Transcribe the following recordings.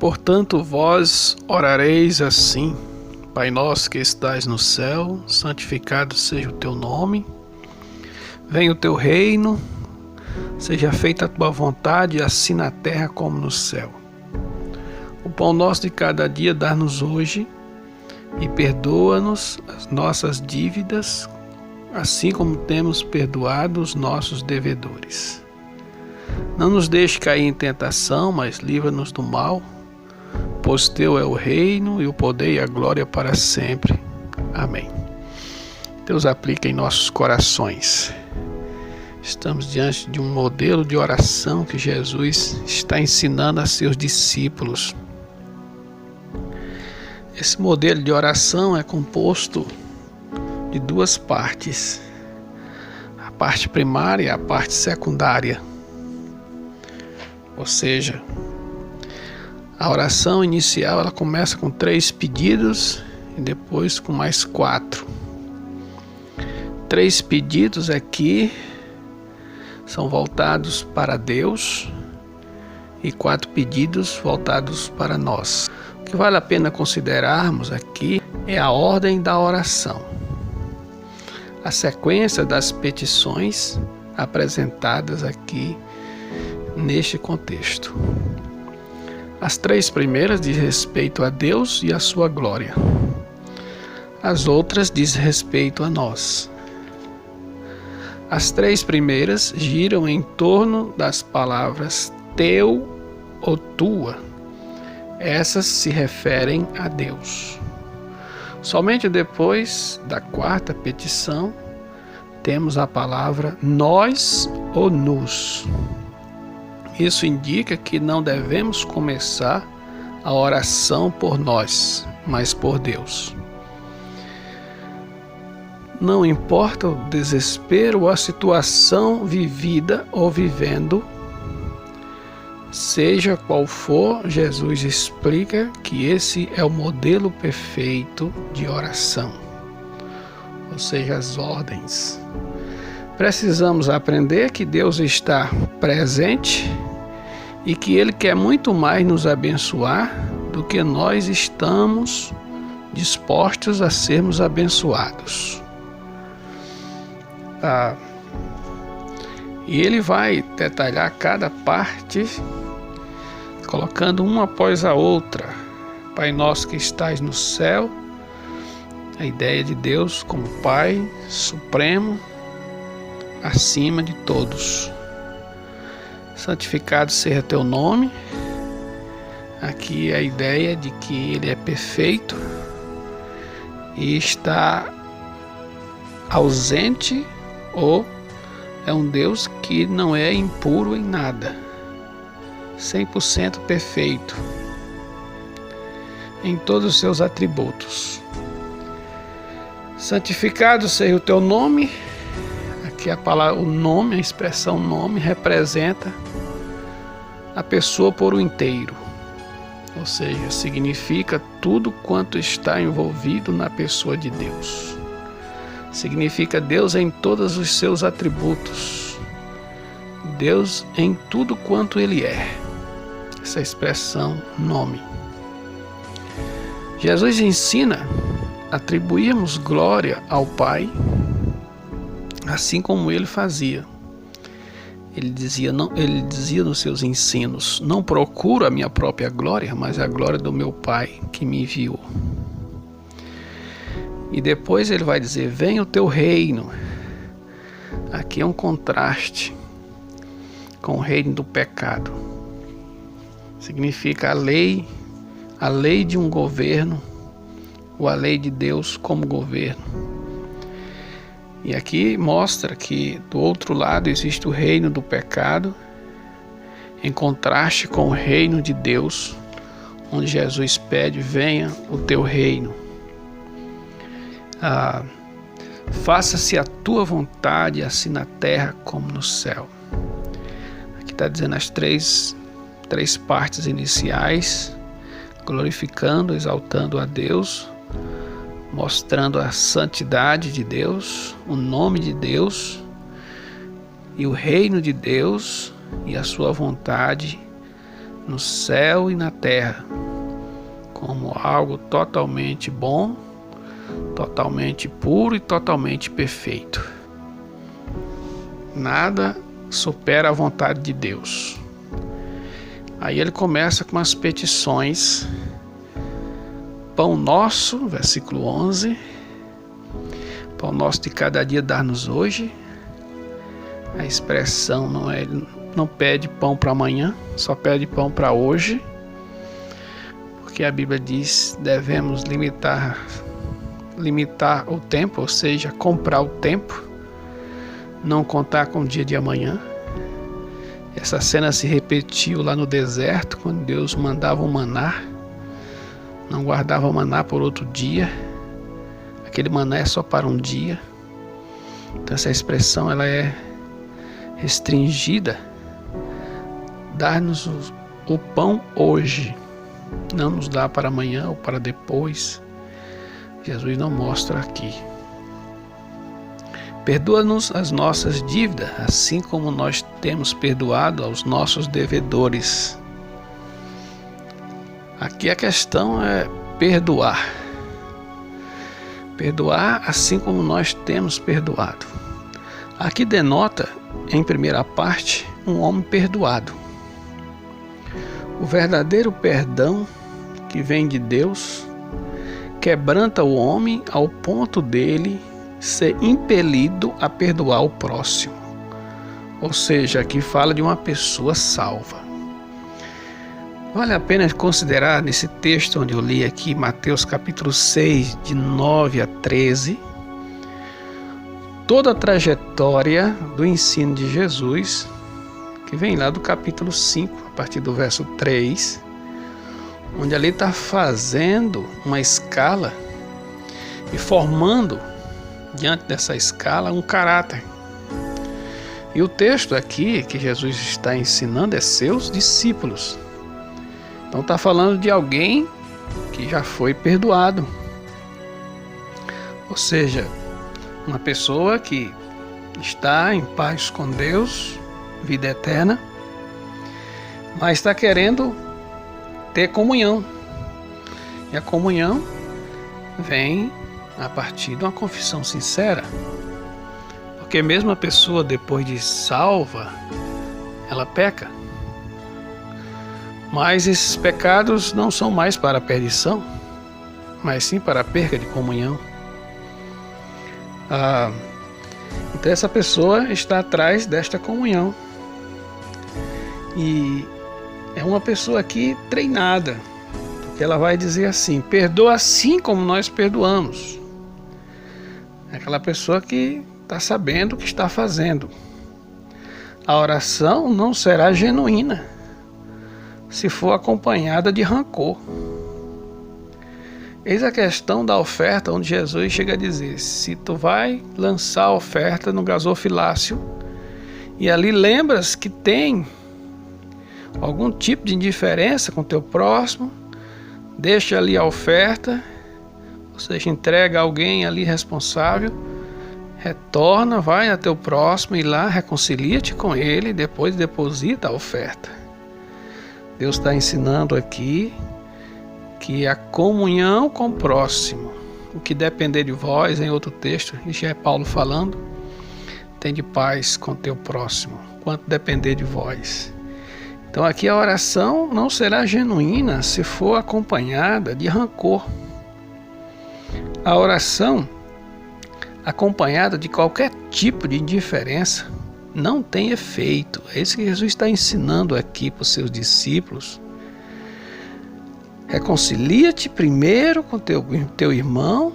Portanto, vós orareis assim: Pai nosso que estais no céu, santificado seja o teu nome. Venha o teu reino, seja feita a tua vontade, assim na terra como no céu. O pão nosso de cada dia dá-nos hoje, e perdoa-nos as nossas dívidas, assim como temos perdoado os nossos devedores. Não nos deixe cair em tentação, mas livra-nos do mal, pois teu é o reino e o poder e a glória para sempre. Amém. Deus aplica em nossos corações. Estamos diante de um modelo de oração que Jesus está ensinando a seus discípulos. Esse modelo de oração é composto de duas partes: a parte primária e a parte secundária. Ou seja, a oração inicial ela começa com 3 pedidos e depois com mais 4. 3 pedidos aqui são voltados para Deus e 4 pedidos voltados para nós. O que vale a pena considerarmos aqui é a ordem da oração, a sequência das petições apresentadas aqui neste contexto. As 3 primeiras diz respeito a Deus e a sua glória. As outras diz respeito a nós. As 3 primeiras giram em torno das palavras teu ou tua. Essas se referem a Deus. Somente depois da 4ª petição temos a palavra nós ou nos. Isso indica que não devemos começar a oração por nós, mas por Deus. Não importa o desespero ou a situação vivida ou vivendo, seja qual for, Jesus explica que esse é o modelo perfeito de oração, ou seja, as ordens. Precisamos aprender que Deus está presente e que Ele quer muito mais nos abençoar do que nós estamos dispostos a sermos abençoados. E Ele vai detalhar cada parte, colocando uma após a outra. Pai nosso que estais no céu, a ideia de Deus como Pai supremo, acima de todos. Santificado seja teu nome. Aqui é a ideia de que Ele é perfeito e está ausente, ou é um Deus que não é impuro em nada, 100% perfeito em todos os seus atributos. Santificado seja o teu nome. Aqui a palavra, o nome, a expressão nome representa a pessoa por inteiro, ou seja, significa tudo quanto está envolvido na pessoa de Deus. Significa Deus em todos os seus atributos, Deus em tudo quanto Ele é. Essa expressão nome. Jesus ensina a atribuirmos glória ao Pai, assim como Ele fazia. Ele dizia nos seus ensinos: não procuro a minha própria glória, mas a glória do meu Pai que me enviou. E depois ele vai dizer: venha o teu reino. Aqui é um contraste com o reino do pecado. Significa a lei de um governo, ou a lei de Deus como governo. E aqui mostra que do outro lado existe o reino do pecado, em contraste com o reino de Deus, onde Jesus pede: venha o teu reino. Faça-se a tua vontade, assim na terra como no céu. Aqui está dizendo as três partes iniciais, glorificando, exaltando a Deus, mostrando a santidade de Deus, o nome de Deus e o reino de Deus e a sua vontade no céu e na terra, como algo totalmente bom, totalmente puro e totalmente perfeito. Nada supera a vontade de Deus. Aí ele começa com as petições. Pão nosso, versículo 11. Pão nosso de cada dia dá-nos hoje. A expressão não pede pão para amanhã, só pede pão para hoje. Porque a Bíblia diz devemos limitar o tempo, ou seja, comprar o tempo, não contar com o dia de amanhã. Essa cena se repetiu lá no deserto, quando Deus mandava o maná, não guardava o maná por outro dia. Aquele maná é só para um dia. Então essa expressão ela é restringida. Dar-nos o pão hoje, não nos dá para amanhã ou para depois. Jesus não mostra aqui. Perdoa-nos as nossas dívidas, assim como nós temos perdoado aos nossos devedores. Aqui a questão é perdoar. Perdoar assim como nós temos perdoado. Aqui denota, em primeira parte, um homem perdoado. O verdadeiro perdão que vem de Deus quebranta o homem ao ponto dele ser impelido a perdoar o próximo. Ou seja, aqui fala de uma pessoa salva. Vale a pena considerar nesse texto onde eu li aqui, Mateus capítulo 6, de 9 a 13, toda a trajetória do ensino de Jesus, que vem lá do capítulo 5, a partir do verso 3, onde ali está fazendo uma escala e formando, diante dessa escala, um caráter. E o texto aqui que Jesus está ensinando é seus discípulos. Então está falando de alguém que já foi perdoado. Ou seja, uma pessoa que está em paz com Deus, vida eterna, mas está querendo ter comunhão. E a comunhão vem a partir de uma confissão sincera. Porque mesmo a pessoa, depois de salva, ela peca. Mas esses pecados não são mais para a perdição, mas sim para a perca de comunhão. Então essa pessoa está atrás desta comunhão. E é uma pessoa aqui treinada, porque ela vai dizer assim: perdoa assim como nós perdoamos. É aquela pessoa que está sabendo o que está fazendo. A oração não será genuína se for acompanhada de rancor. Eis a questão da oferta, onde Jesus chega a dizer: se tu vai lançar a oferta no gasofilácio e ali lembras que tem algum tipo de indiferença com o teu próximo, deixa ali a oferta, ou seja, entrega alguém ali responsável, retorna, vai a teu próximo e lá reconcilia-te com ele e depois deposita a oferta. Deus está ensinando aqui que a comunhão com o próximo, o que depender de vós, em outro texto, e já é Paulo falando, tem de paz com teu próximo, quanto depender de vós. Então aqui a oração não será genuína se for acompanhada de rancor. A oração acompanhada de qualquer tipo de indiferença não tem efeito. É isso que Jesus está ensinando aqui para os seus discípulos. Reconcilia-te primeiro com teu irmão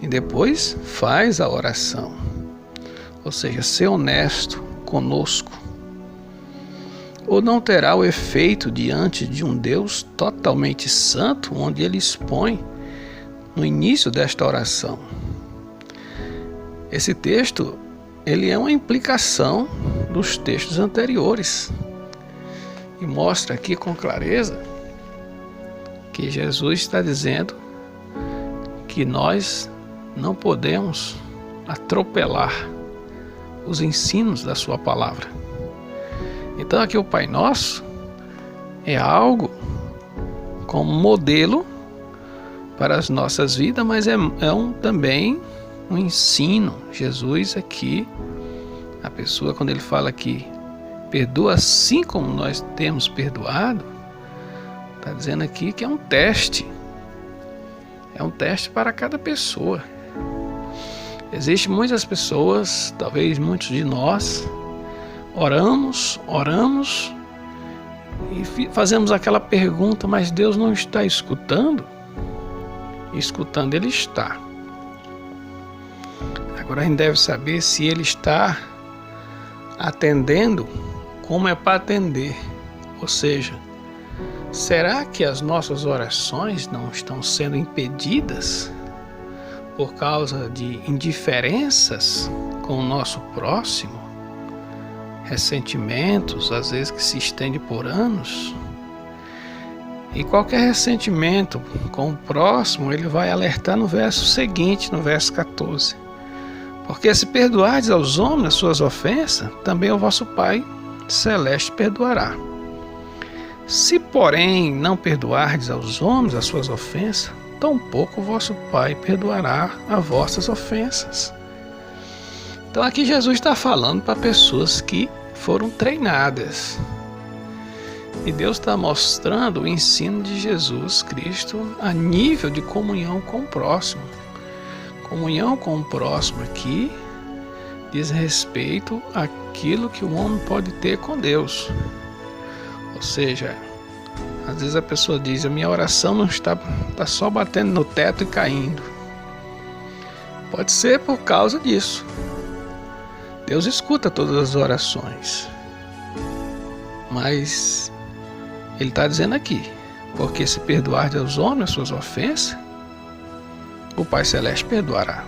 e depois faz a oração. Ou seja, ser honesto conosco. Ou não terá o efeito diante de um Deus totalmente santo, onde ele expõe no início desta oração. Esse texto, ele é uma implicação dos textos anteriores e mostra aqui com clareza que Jesus está dizendo que nós não podemos atropelar os ensinos da sua palavra. Então aqui o Pai Nosso é algo como modelo para as nossas vidas, mas também um ensino. Jesus aqui, a pessoa, quando ele fala que perdoa assim como nós temos perdoado, está dizendo aqui que é um teste. É um teste para cada pessoa. Existem muitas pessoas, talvez muitos de nós, oramos e fazemos aquela pergunta, mas Deus não está escutando? Escutando Ele está. Agora a gente deve saber se Ele está atendendo como é para atender. Ou seja, será que as nossas orações não estão sendo impedidas por causa de indiferenças com o nosso próximo? Ressentimentos, às vezes que se estende por anos. E qualquer ressentimento com o próximo, ele vai alertar no verso seguinte, no verso 14. Porque se perdoardes aos homens as suas ofensas, também o vosso Pai Celeste perdoará. Se, porém, não perdoardes aos homens as suas ofensas, tampouco o vosso Pai perdoará as vossas ofensas. Então aqui Jesus está falando para pessoas que foram treinadas. E Deus está mostrando o ensino de Jesus Cristo a nível de comunhão com o próximo. Comunhão com o próximo aqui diz respeito àquilo que o homem pode ter com Deus. Ou seja, às vezes a pessoa diz, a minha oração não está só batendo no teto e caindo. Pode ser por causa disso. Deus escuta todas as orações. Mas Ele está dizendo aqui, porque se perdoardes aos homens as suas ofensas, o Pai Celeste perdoará.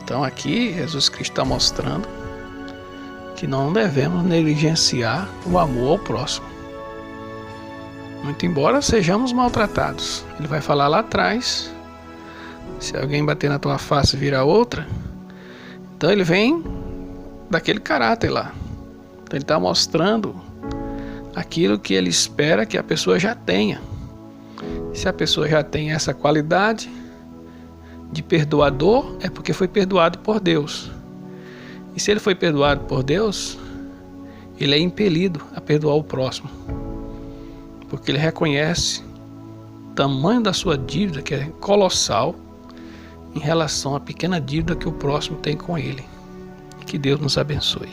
Então aqui Jesus Cristo está mostrando que não devemos negligenciar o amor ao próximo. Muito embora sejamos maltratados. Ele vai falar lá atrás, se alguém bater na tua face e virar outra, então ele vem daquele caráter lá. Então ele está mostrando aquilo que ele espera que a pessoa já tenha. Se a pessoa já tem essa qualidade de perdoador, é porque foi perdoado por Deus. E se ele foi perdoado por Deus, ele é impelido a perdoar o próximo, porque ele reconhece o tamanho da sua dívida, que é colossal, em relação à pequena dívida que o próximo tem com ele. Que Deus nos abençoe.